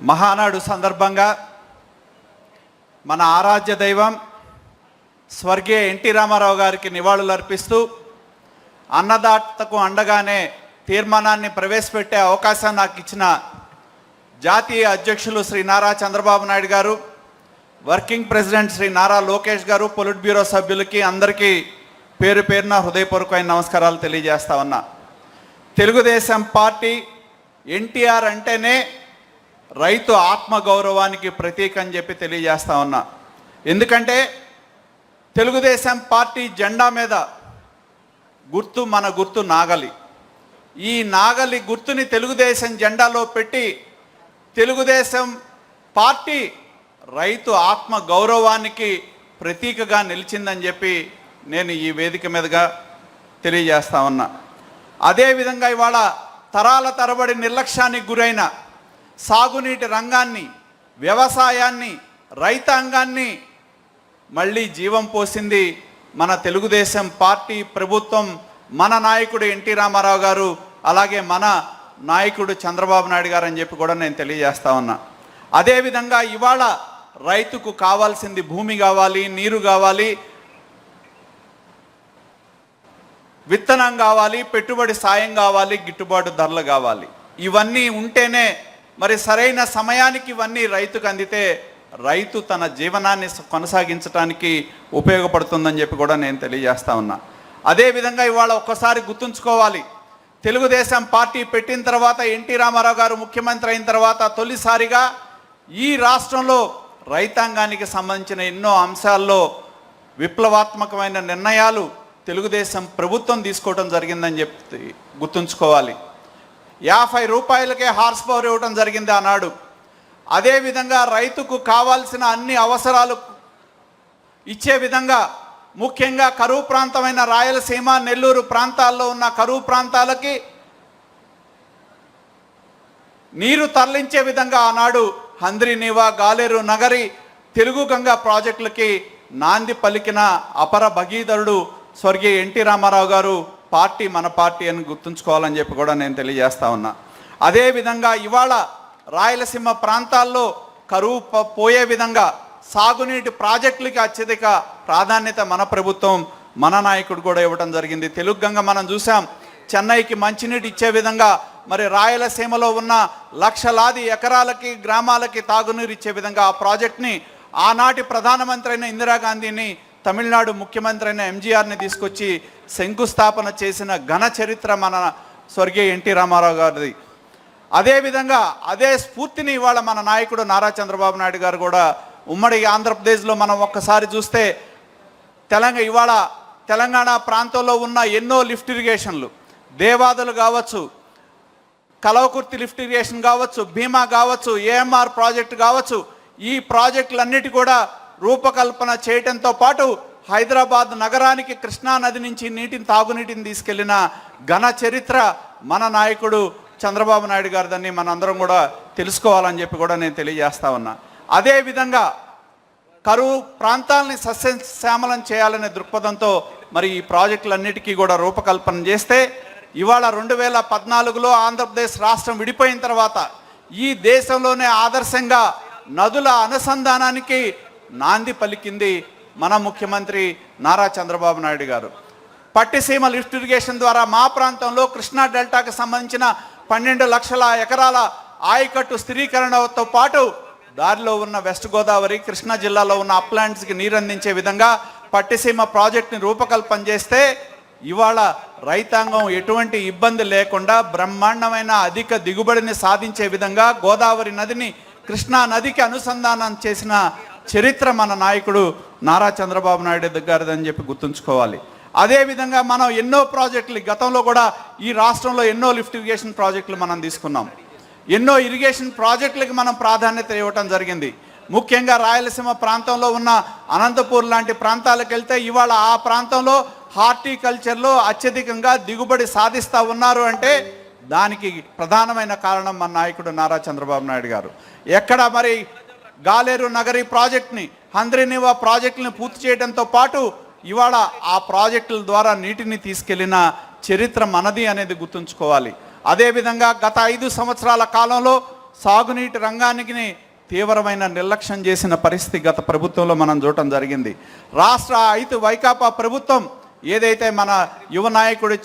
మహానాడు సందర్భంగా మన ఆరాధ్య దైవం స్వర్గీయ ఎన్టీ రామారావు గారికి నివాళులు అర్పిస్తూ అన్నదాతకు అండగానే తీర్మానాన్ని ప్రవేశపెట్టే అవకాశం నాకు ఇచ్చిన జాతీయ అధ్యక్షులు శ్రీ నారా చంద్రబాబు నాయుడు గారు, వర్కింగ్ ప్రెసిడెంట్ శ్రీ నారా లోకేష్ గారు, పొలిట్ బ్యూరో సభ్యులకి అందరికీ పేరు పేరున హృదయపూర్వకమైన నమస్కారాలు తెలియజేస్తా ఉన్నా. తెలుగుదేశం పార్టీ ఎన్టీఆర్ అంటేనే రైతు ఆత్మగౌరవానికి ప్రతీక అని చెప్పి తెలియజేస్తా ఉన్నా. ఎందుకంటే తెలుగుదేశం పార్టీ జెండా మీద గుర్తు మన గుర్తు నాగలి. ఈ నాగలి గుర్తుని తెలుగుదేశం జెండాలో పెట్టి తెలుగుదేశం పార్టీ రైతు ఆత్మ గౌరవానికి ప్రతీకగా నిలిచిందని చెప్పి నేను ఈ వేదిక మీదుగా తెలియజేస్తా ఉన్నా. అదేవిధంగా ఇవాళ తరాల తరబడి నిర్లక్ష్యానికి గురైన సాగునీటి రంగాన్ని, వ్యవసాయాన్ని, రైతాంగాన్ని మళ్ళీ జీవం పోసింది మన తెలుగుదేశం పార్టీ ప్రభుత్వం, మన నాయకుడు ఎన్టీ రామారావు గారు, అలాగే మన నాయకుడు చంద్రబాబు నాయుడు గారు అని చెప్పి కూడా నేను తెలియజేస్తా ఉన్నా. అదేవిధంగా ఇవాళ రైతుకు కావాల్సింది భూమి కావాలి, నీరు కావాలి, విత్తనం కావాలి, పెట్టుబడి సాయం కావాలి, గిట్టుబాటు ధరలు కావాలి. ఇవన్నీ ఉంటేనే మరి సరైన సమయానికి ఇవన్నీ రైతుకు అందితే రైతు తన జీవనాన్ని కొనసాగించడానికి ఉపయోగపడుతుందని చెప్పి కూడా నేను తెలియజేస్తా ఉన్నా. అదేవిధంగా ఇవాళ ఒక్కసారి గుర్తుంచుకోవాలి, తెలుగుదేశం పార్టీ పెట్టిన తర్వాత ఎన్టీ రామారావు గారు ముఖ్యమంత్రి అయిన తర్వాత తొలిసారిగా ఈ రాష్ట్రంలో రైతాంగానికి సంబంధించిన ఎన్నో అంశాల్లో విప్లవాత్మకమైన నిర్ణయాలు తెలుగుదేశం ప్రభుత్వం తీసుకోవడం జరిగిందని చెప్పి గుర్తుంచుకోవాలి. 50 రూపాయలకే హార్స్ పవర్ ఇవ్వడం జరిగింది ఆనాడు. అదేవిధంగా రైతుకు కావాల్సిన అన్ని అవసరాలు ఇచ్చే విధంగా, ముఖ్యంగా కరువు ప్రాంతమైన రాయలసీమ, నెల్లూరు ప్రాంతాల్లో ఉన్న కరువు ప్రాంతాలకి నీరు తరలించే విధంగా ఆనాడు హంద్రీనీవా, గాలేరు నగరి, తెలుగు గంగా ప్రాజెక్టులకి నాంది పలికిన అపర భగీధరుడు స్వర్గీయ ఎన్టీ రామారావు గారు. పార్టీ మన పార్టీ అని గుర్తుంచుకోవాలని చెప్పి కూడా నేను తెలియజేస్తా ఉన్నా. అదేవిధంగా ఇవాళ రాయలసీమ ప్రాంతాల్లో కరువు పోయే విధంగా సాగునీటి ప్రాజెక్టులకి అత్యధిక ప్రాధాన్యత మన ప్రభుత్వం, మన నాయకుడు కూడా ఇవ్వడం జరిగింది. తెలుగు గంగ మనం చూసాం, చెన్నైకి మంచినీటి ఇచ్చే విధంగా మరి రాయలసీమలో ఉన్న లక్షలాది ఎకరాలకి, గ్రామాలకి తాగునీరు ఇచ్చే విధంగా ఆ ప్రాజెక్ట్ని ఆనాటి ప్రధానమంత్రి అయిన ఇందిరాగాంధీని, తమిళనాడు ముఖ్యమంత్రి అయిన ఎంజీఆర్ని తీసుకొచ్చి శంకుస్థాపన చేసిన ఘన చరిత్ర మన స్వర్గీయ ఎన్టీ రామారావు గారిది. అదేవిధంగా అదే స్ఫూర్తిని ఇవాళ మన నాయకుడు నారా చంద్రబాబు నాయుడు గారు కూడా ఉమ్మడి ఆంధ్రప్రదేశ్లో మనం ఒక్కసారి చూస్తే ఇవాళ తెలంగాణ ప్రాంతంలో ఉన్న ఎన్నో లిఫ్ట్ ఇరిగేషన్లు, దేవాదులు కావచ్చు, కలవకుర్తి లిఫ్ట్ ఇరిగేషన్ కావచ్చు, భీమా కావచ్చు, ఏఎంఆర్ ప్రాజెక్టు కావచ్చు, ఈ ప్రాజెక్టులన్నిటి కూడా రూపకల్పన చేయడంతో పాటు హైదరాబాద్ నగరానికి కృష్ణా నది నుంచి తాగునీటిని తీసుకెళ్లిన ఘన చరిత్ర మన నాయకుడు చంద్రబాబు నాయుడు గారిదని మనందరం కూడా తెలుసుకోవాలని చెప్పి కూడా నేను తెలియజేస్తా ఉన్నా. అదేవిధంగా కరువు ప్రాంతాలని సస్యశ్యామలం చేయాలనే దృక్పథంతో మరి ఈ ప్రాజెక్టులన్నిటికీ కూడా రూపకల్పన చేస్తే ఇవాళ 2014లో ఆంధ్రప్రదేశ్ రాష్ట్రం విడిపోయిన తర్వాత ఈ దేశంలోనే ఆదర్శంగా నదుల అనుసంధానానికి నాంది పలికింది మన ముఖ్యమంత్రి నారా చంద్రబాబు నాయుడు గారు. పట్టిసీమ లిఫ్ట్ ఇరిగేషన్ ద్వారా మా ప్రాంతంలో కృష్ణా డెల్టాకు సంబంధించిన 12 లక్షల ఎకరాల ఆయకట్టు స్థిరీకరణతో పాటు దారిలో ఉన్న వెస్ట్ గోదావరి, కృష్ణా జిల్లాలో ఉన్న అప్లాండ్స్కి నీరు అందించే విధంగా పట్టిసీమ ప్రాజెక్టుని రూపకల్పన చేస్తే ఇవాళ రైతాంగం ఎటువంటి ఇబ్బంది లేకుండా బ్రహ్మాండమైన అధిక దిగుబడిని సాధించే విధంగా గోదావరి నదిని కృష్ణా నదికి అనుసంధానం చేసిన చరిత్ర మన నాయకుడు నారా చంద్రబాబు నాయుడు గారిదని చెప్పి గుర్తుంచుకోవాలి. అదేవిధంగా మనం ఎన్నో ప్రాజెక్టులు గతంలో కూడా ఈ రాష్ట్రంలో ఎన్నో లిఫ్ట్ ఇరిగేషన్ ప్రాజెక్టులు మనం తీసుకున్నాం. ఎన్నో ఇరిగేషన్ ప్రాజెక్టులకి మనం ప్రాధాన్యత ఇవ్వటం జరిగింది. ముఖ్యంగా రాయలసీమ ప్రాంతంలో ఉన్న అనంతపూర్ లాంటి ప్రాంతాలకు వెళ్తే ఇవాళ ఆ ప్రాంతంలో హార్టికల్చర్లో అత్యధికంగా దిగుబడి సాధిస్తూ ఉన్నారు అంటే దానికి ప్రధానమైన కారణం మన నాయకుడు నారా చంద్రబాబు నాయుడు గారు. ఎక్కడ మరి గాలేరు నగరి ప్రాజెక్ట్ని, హంద్రీనీవా ప్రాజెక్టుని పూర్తి చేయడంతో పాటు ఇవాళ ఆ ప్రాజెక్టుల ద్వారా నీటిని తీసుకెళ్లిన చరిత్ర మనది అనేది గుర్తుంచుకోవాలి. అదేవిధంగా గత 5 సంవత్సరాల కాలంలో సాగునీటి రంగానికి తీవ్రమైన నిర్లక్ష్యం చేసిన పరిస్థితి గత ప్రభుత్వంలో మనం చూడటం జరిగింది. రాష్ట్ర వైకాపా ప్రభుత్వం ఏదైతే మన యువ నాయకుడు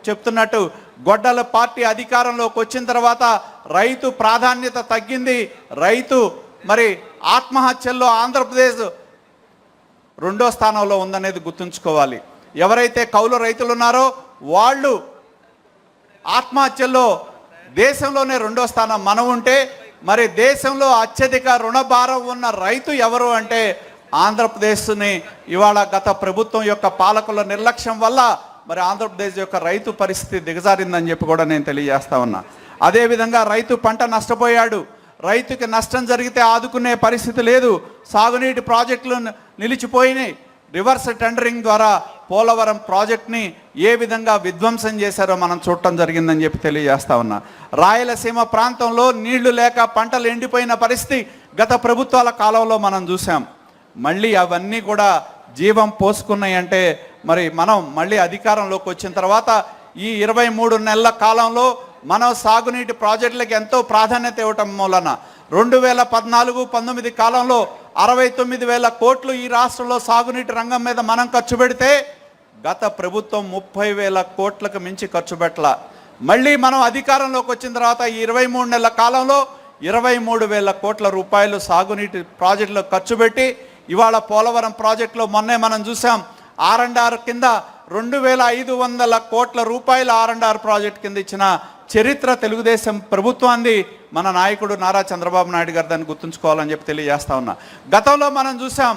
చెప్తున్నట్టు గొడ్డల పార్టీ అధికారంలోకి వచ్చిన తర్వాత రైతు ప్రాధాన్యత తగ్గింది. రైతు మరి ఆత్మహత్యల్లో ఆంధ్రప్రదేశ్ 2వ స్థానంలో ఉందనేది గుర్తుంచుకోవాలి. ఎవరైతే కౌలు రైతులు ఉన్నారో వాళ్ళు ఆత్మహత్యల్లో దేశంలోనే 2వ స్థానం మనం ఉంటే, మరి దేశంలో అత్యధిక రుణభారం ఉన్న రైతు ఎవరు అంటే ఆంధ్రప్రదేశ్ని ఇవాళ గత ప్రభుత్వం యొక్క పాలకుల నిర్లక్ష్యం వల్ల మరి ఆంధ్రప్రదేశ్ యొక్క రైతు పరిస్థితి దిగజారిందని చెప్పి కూడా నేను తెలియజేస్తా ఉన్నా. అదేవిధంగా రైతు పంట నష్టపోయాడు. రైతుకి నష్టం జరిగితే ఆదుకునే పరిస్థితి లేదు. సాగునీటి ప్రాజెక్టులు నిలిచిపోయినాయి. రివర్స్ టెండరింగ్ ద్వారా పోలవరం ప్రాజెక్ట్ని ఏ విధంగా విధ్వంసం చేశారో మనం చూడటం జరిగిందని చెప్పి తెలియజేస్తా ఉన్నా. రాయలసీమ ప్రాంతంలో నీళ్లు లేక పంటలు ఎండిపోయిన పరిస్థితి గత ప్రభుత్వాల కాలంలో మనం చూసాం. మళ్ళీ అవన్నీ కూడా జీవం పోసుకున్నాయి అంటే మరి మనం మళ్ళీ అధికారంలోకి వచ్చిన తర్వాత ఈ 23 నెలల కాలంలో మనం సాగునీటి ప్రాజెక్టులకు ఎంతో ప్రాధాన్యత ఇవ్వటం మూలన 2014-19 కాలంలో 69,000 కోట్లు ఈ రాష్ట్రంలో సాగునీటి రంగం మీద మనం ఖర్చు పెడితే గత ప్రభుత్వం 30,000 కోట్లకు మించి ఖర్చు పెట్టాల. మళ్ళీ మనం అధికారంలోకి వచ్చిన తర్వాత ఈ 23 నెలల కాలంలో 23,000 కోట్ల రూపాయలు సాగునీటి ప్రాజెక్టులకు ఖర్చు పెట్టి ఇవాళ పోలవరం ప్రాజెక్టులో మొన్నే మనం చూసాం R&R కింద 2,500 కోట్ల రూపాయల R&R ప్రాజెక్ట్ కింద ఇచ్చిన చరిత్ర తెలుగుదేశం ప్రభుత్వాన్ని మన నాయకుడు నారా చంద్రబాబు నాయుడు గారు దాన్ని గుర్తుంచుకోవాలని చెప్పి తెలియజేస్తా ఉన్నా. గతంలో మనం చూసాం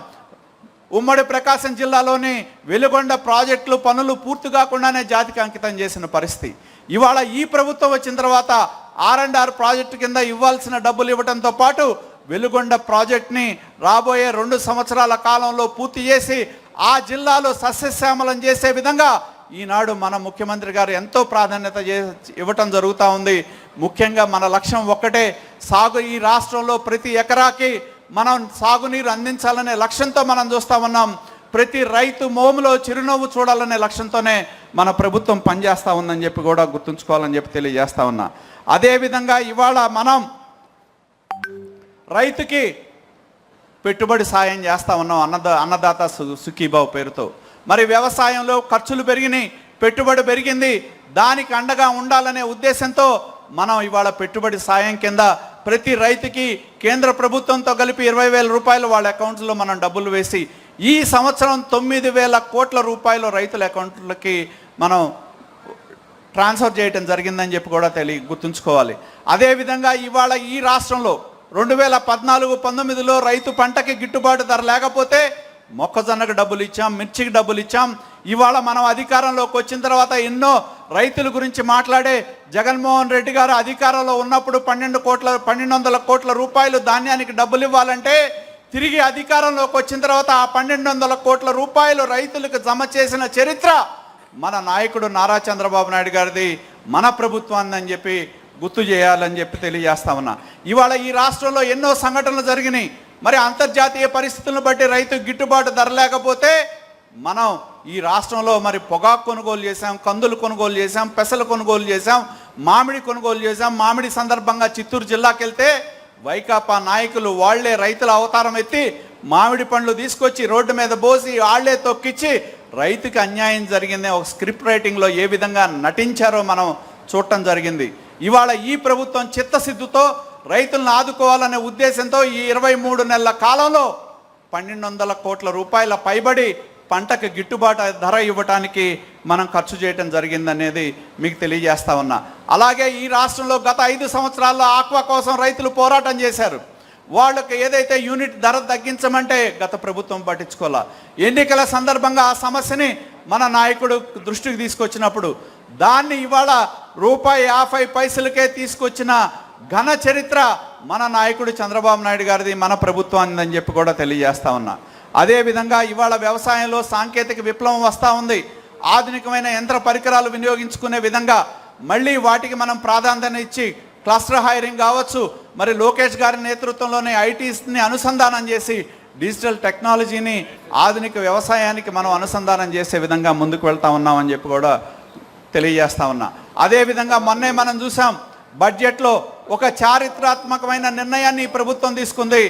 ఉమ్మడి ప్రకాశం జిల్లాలోని వెలుగొండ ప్రాజెక్టులు పనులు పూర్తి కాకుండానే జాతికి అంకితం చేసిన పరిస్థితి. ఇవాళ ఈ ప్రభుత్వం వచ్చిన తర్వాత R&R ప్రాజెక్టు కింద ఇవ్వాల్సిన డబ్బులు ఇవ్వడంతో పాటు వెలుగొండ ప్రాజెక్ట్ని రాబోయే 2 సంవత్సరాల కాలంలో పూర్తి చేసి ఆ జిల్లాలో సస్యశ్యామలం చేసే విధంగా ఈనాడు మన ముఖ్యమంత్రి గారు ఎంతో ప్రాధాన్యత ఇవ్వటం జరుగుతూ ఉంది. ముఖ్యంగా మన లక్ష్యం ఒక్కటే, ఈ రాష్ట్రంలో ప్రతి ఎకరాకి మనం సాగునీరు అందించాలనే లక్ష్యంతో మనం చూస్తూ ఉన్నాం. ప్రతి రైతు మోములో చిరునవ్వు చూడాలనే లక్ష్యంతోనే మన ప్రభుత్వం పనిచేస్తూ ఉందని చెప్పి కూడా గుర్తుంచుకోవాలని చెప్పి తెలియజేస్తా ఉన్నా. అదేవిధంగా ఇవాళ మనం రైతుకి పెట్టుబడి సాయం చేస్తూ ఉన్నాం అన్నదాత సుఖీభావ్ పేరుతో. మరి వ్యవసాయంలో ఖర్చులు పెరిగినాయి, పెట్టుబడి పెరిగింది. దానికి అండగా ఉండాలనే ఉద్దేశంతో మనం ఇవాళ పెట్టుబడి సాయం కింద ప్రతి రైతుకి కేంద్ర ప్రభుత్వంతో కలిపి 20,000 రూపాయలు వాళ్ళ అకౌంట్స్లో మనం డబ్బులు వేసి ఈ సంవత్సరం 9,000 కోట్ల రూపాయలు రైతుల అకౌంట్లకి మనం ట్రాన్స్ఫర్ చేయడం జరిగిందని చెప్పి కూడా గుర్తుంచుకోవాలి. అదేవిధంగా ఇవాళ ఈ రాష్ట్రంలో 2014-19లో రైతు పంటకి గిట్టుబాటు ధర లేకపోతే మొక్కజొన్నకు డబ్బులు ఇచ్చాం, మిర్చికి డబ్బులు ఇచ్చాం. ఇవాళ మనం అధికారంలోకి వచ్చిన తర్వాత ఎన్నో రైతుల గురించి మాట్లాడే జగన్మోహన్ రెడ్డి గారు అధికారంలో ఉన్నప్పుడు 1,200 కోట్ల రూపాయలు ధాన్యానికి డబ్బులు ఇవ్వాలంటే తిరిగి అధికారంలోకి వచ్చిన తర్వాత ఆ 1,200 కోట్ల రూపాయలు రైతులకు జమ చేసిన చరిత్ర మన నాయకుడు నారా చంద్రబాబు నాయుడు గారిది, మన ప్రభుత్వాన్ని అని చెప్పి గుర్తు చేయాలని చెప్పి తెలియజేస్తా ఉన్నా. ఇవాళ ఈ రాష్ట్రంలో ఎన్నో సంఘటనలు జరిగినాయి. మరి అంతర్జాతీయ పరిస్థితులను బట్టి రైతు గిట్టుబాటు ధర లేకపోతే మనం ఈ రాష్ట్రంలో మరి పొగాకు కొనుగోలు చేసాం, కందులు కొనుగోలు చేసాం, పెసలు కొనుగోలు చేసాం, మామిడి కొనుగోలు చేసాం. మామిడి సందర్భంగా చిత్తూరు జిల్లాకి వెళ్తే వైకాపా నాయకులు వాళ్లే రైతుల అవతారం ఎత్తి మామిడి పండ్లు తీసుకొచ్చి రోడ్డు మీద పోసి వాళ్లే తొక్కిచ్చి రైతుకి అన్యాయం జరిగింది ఒక స్క్రిప్ట్ రైటింగ్లో ఏ విధంగా నటించారో మనం చూడటం జరిగింది. ఇవాళ ఈ ప్రభుత్వం చిత్తశుద్ధితో రైతులను ఆదుకోవాలనే ఉద్దేశంతో ఈ 23 నెలల కాలంలో 1,200 కోట్ల రూపాయల పైబడి పంటకు గిట్టుబాటు ధర ఇవ్వటానికి మనం ఖర్చు చేయటం జరిగిందనేది మీకు తెలియజేస్తా ఉన్నా. అలాగే ఈ రాష్ట్రంలో గత 5 సంవత్సరాల్లో ఆక్వా కోసం రైతులు పోరాటం చేశారు. వాళ్ళకి ఏదైతే యూనిట్ ధర తగ్గించమంటే గత ప్రభుత్వం పట్టించుకోవాలా. ఎన్నికల సందర్భంగా ఆ సమస్యని మన నాయకుడు దృష్టికి తీసుకొచ్చినప్పుడు దాన్ని ఇవాళ ₹50 తీసుకొచ్చిన ఘన చరిత్ర మన నాయకుడు చంద్రబాబు నాయుడు గారిది, మన ప్రభుత్వాన్ని అని చెప్పి కూడా తెలియజేస్తా ఉన్నా. అదేవిధంగా ఇవాళ వ్యవసాయంలో సాంకేతిక విప్లవం వస్తూ ఉంది. ఆధునికమైన యంత్ర పరికరాలు వినియోగించుకునే విధంగా మళ్ళీ వాటికి మనం ప్రాధాన్యత ఇచ్చి క్లస్టర్ హైరింగ్ కావచ్చు, మరి లోకేష్ గారి నేతృత్వంలోనే ఐటీని అనుసంధానం చేసి డిజిటల్ టెక్నాలజీని ఆధునిక వ్యవసాయానికి మనం అనుసంధానం చేసే విధంగా ముందుకు వెళ్తా ఉన్నామని చెప్పి కూడా తెలియజేస్తా ఉన్నా. అదేవిధంగా మొన్నే మనం చూసాం బడ్జెట్లో ఒక చారిత్రాత్మకమైన నిర్ణయాన్ని ఈ ప్రభుత్వం తీసుకుంది.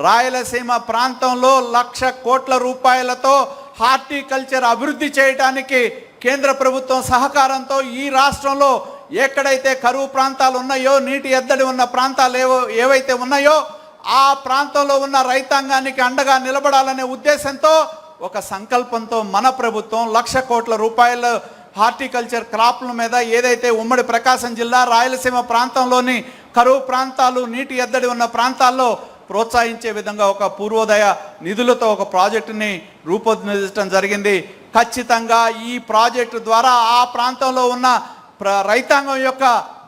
రాయలసీమ ప్రాంతంలో 1,00,000 కోట్ల రూపాయలతో హార్టికల్చర్ అభివృద్ధి చేయడానికి కేంద్ర ప్రభుత్వం సహకారంతో ఈ రాష్ట్రంలో ఎక్కడైతే కరువు ప్రాంతాలు ఉన్నాయో, నీటి ఎద్దడి ఉన్న ప్రాంతాలు ఏవైతే ఉన్నాయో ఆ ప్రాంతంలో ఉన్న రైతాంగానికి అండగా నిలబడాలనే ఉద్దేశంతో, ఒక సంకల్పంతో మన ప్రభుత్వం 1,00,000 కోట్ల రూపాయలు హార్టికల్చర్ క్రాప్ల మీద ఏదైతే ఉమ్మడి ప్రకాశం జిల్లా రాయలసీమ ప్రాంతంలోని కరువు ప్రాంతాలు, నీటి ఎద్దడి ఉన్న ప్రాంతాల్లో ప్రోత్సహించే విధంగా ఒక పూర్వోదయ నిధులతో ఒక ప్రాజెక్టుని రూపొందించడం జరిగింది. ఖచ్చితంగా ఈ ప్రాజెక్టు ద్వారా ఆ ప్రాంతంలో ఉన్న రైతాంగం యొక్క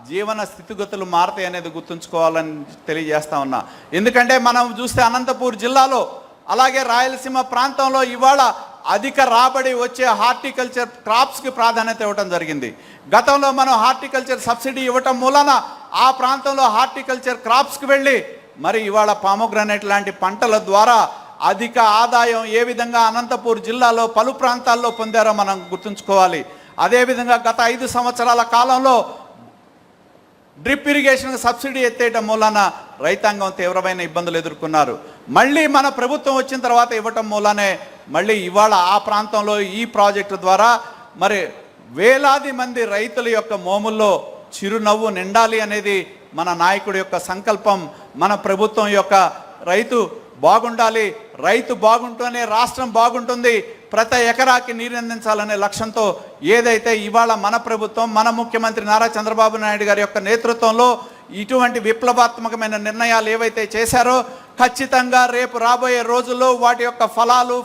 జీవన స్థితిగతులు మారతాయి అనేది గుర్తుంచుకోవాలని తెలియజేస్తా ఉన్నా. ఎందుకంటే మనం చూస్తే అనంతపూర్ జిల్లాలో అలాగే రాయలసీమ ప్రాంతంలో ఇవాళ అధిక రాబడి వచ్చే హార్టికల్చర్ క్రాప్స్కి ప్రాధాన్యత ఇవ్వడం జరిగింది. గతంలో మనం హార్టికల్చర్ సబ్సిడీ ఇవ్వటం మూలన ఆ ప్రాంతంలో హార్టికల్చర్ క్రాప్స్కి వెళ్ళి మరి ఇవాళ పామోగ్రానైట్ లాంటి పంటల ద్వారా అధిక ఆదాయం ఏ విధంగా అనంతపూర్ జిల్లాలో పలు ప్రాంతాల్లో పొందారో మనం గుర్తుంచుకోవాలి. అదేవిధంగా గత 5 సంవత్సరాల కాలంలో డ్రిప్ ఇరిగేషన్ సబ్సిడీ ఎత్తేయటం మూలాన రైతాంగం తీవ్రమైన ఇబ్బందులు ఎదుర్కొన్నారు. మళ్ళీ మన ప్రభుత్వం వచ్చిన తర్వాత ఇవ్వటం మూలానే మళ్ళీ ఇవాళ ఆ ప్రాంతంలో ఈ ప్రాజెక్టు ద్వారా మరి వేలాది మంది రైతుల యొక్క మోముల్లో చిరునవ్వు నిండాలి అనేది మన నాయకుడి యొక్క సంకల్పం. మన ప్రభుత్వం యొక్క రైతు బాగుండాలి, రైతు బాగుంటూనే రాష్ట్రం బాగుంటుంది, ప్రతి ఎకరాకి నీరు అందించాలనే లక్ష్యంతో ఏదైతే ఇవాళ మన ప్రభుత్వం, మన ముఖ్యమంత్రి నారా చంద్రబాబు నాయుడు గారి యొక్క నేతృత్వంలో ఇటువంటి విప్లవాత్మకమైన నిర్ణయాలు ఏవైతే చేశారో ఖచ్చితంగా రేపు రాబోయే రోజుల్లో వాటి యొక్క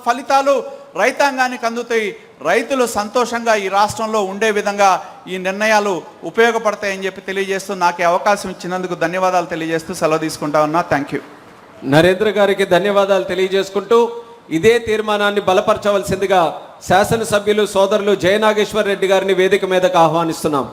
ఫలితాలు రైతాంగానికి అందుతాయి. రైతులు సంతోషంగా ఈ రాష్ట్రంలో ఉండే విధంగా ఈ నిర్ణయాలు ఉపయోగపడతాయని చెప్పి తెలియజేస్తూ నాకు అవకాశం ఇచ్చినందుకు ధన్యవాదాలు తెలియజేస్తూ సెలవు తీసుకుంటా ఉన్నా. Thank you. నరేంద్ర గారికి ధన్యవాదాలు తెలియజేసుకుంటూ ఇదే తీర్మానాన్ని బలపరచవలసిందిగా శాసనసభ్యులు సోదరులు జయనాగేశ్వర్ రెడ్డి గారిని వేదిక మీదకు ఆహ్వానిస్తున్నాం.